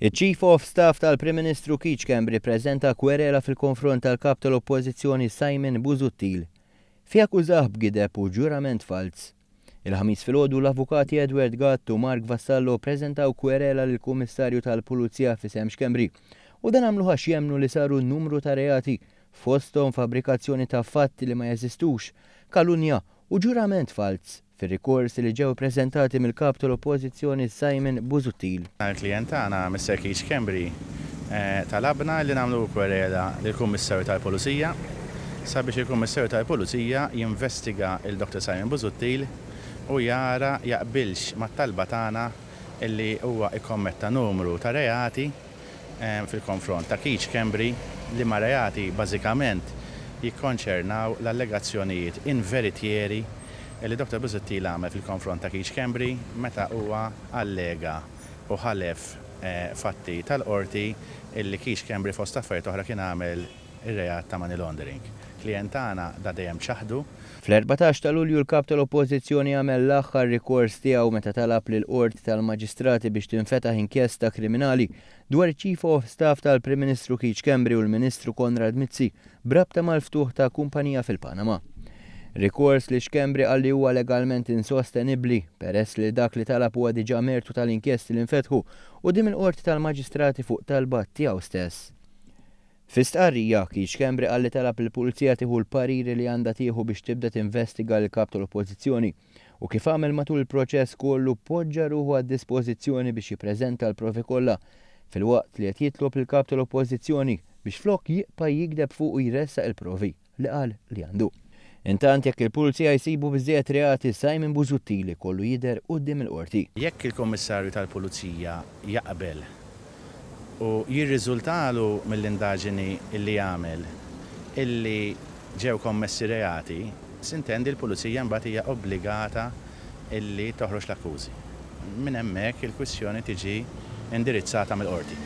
Il-Chief of Staff tal-Prim Ministru Keith Schembri ppreżenta kwerela fil-konfront tal-kap tal-Oppożizzjoni Simon Busuttil fi akkużah b'gideb u ġurament falz. Il-ħamis filgħodu l-avukati Edward Gatt u Mark Vassallo ppreżentaw kwerela lill-Kummissarju tal-Pulizija fisem Schembri u dan għamlu għax jemmnu li saru numru ta' reati fosthom fabbrikazzjoni ta' fatti li ma jeżistux, kalunja u ġurament falz fir-rikors li ġew ppreżentati mill-kap tal-Oppożizzjoni Simon Busuttil. Il-klient tagħna Mr. Keith Schembri talabna li nagħmlu kwerela lill-Kummissarju tal-Pulizija sabiex il-Kummissarju tal-Pulizija jinvestiga il-Dr. Simon Busuttil u jara jaqbilx mat-talba tagħna illi huwa ikkommetta numru ta' reati fil-konfront ta' Keith Schembri li ma' reati bażikament jikkonċernaw l-allegazzjonijiet inveritieri li Dr. Busuttil għamel fil-konfront ta' Keith Schembri meta huwa allega u ħalef fatti tal-qorti illi Keith Schembri fost affarijiet oħra kien għamel ir-reat ta' money laundering. Klient tagħna da dejjem ċaħdu. Fl-14 ta' Lulju l-kap tal-Oppożizzjoni għamel l-aħħar rikors tiegħu meta talab lil qorti tal-Maġistrati biex tinfetaħ inkjesta kriminali dwar il-Chief of Staff tal-Prim Ministru Keith Schembri u l-Ministru Konrad Mizzi brabta mal-ftuħ ta' kumpanija fil-Panama. Rikors li Schembri għalli huwa legalment insostenibbli peress li dak li talab huwa diġà mertu tal-inkjesti li nfetħu u dim il-qorti tal-Maġistrati fuq talba tiegħu stess. Fi stqarrija Keith Schembri għalli talab il-Pulizija tieħu l-pariri li għandha tieħu biex tibda tinvestiga l-kap tal-Oppożizzjoni u kif għamel matul il-proċess kollu poġġa ruħu għad-dispożizzjoni biex jippreżenta l-provi kollha filwaqt li qed jitlob il-kap tal-Oppożizzjoni biex flok jibqa' jikdeb fuq u jressaq il-provi li qal li għandu. Intant jekk il-Pulizija jsibu biżżejjed reati Simon Busuttil kollu jidher quddiem il-qorti. Jekk il-Kummissarju tal-Pulizija jaqbel u jirriżultalu mill-indaġini illi jagħmel illi ġew kommessi reati, sintendi l-Pulizija mbagħad hija obbligata illi toħroġ l-akkużi. Minn hemmhekk il-kwistjoni tiġi indirizzata mill-qorti.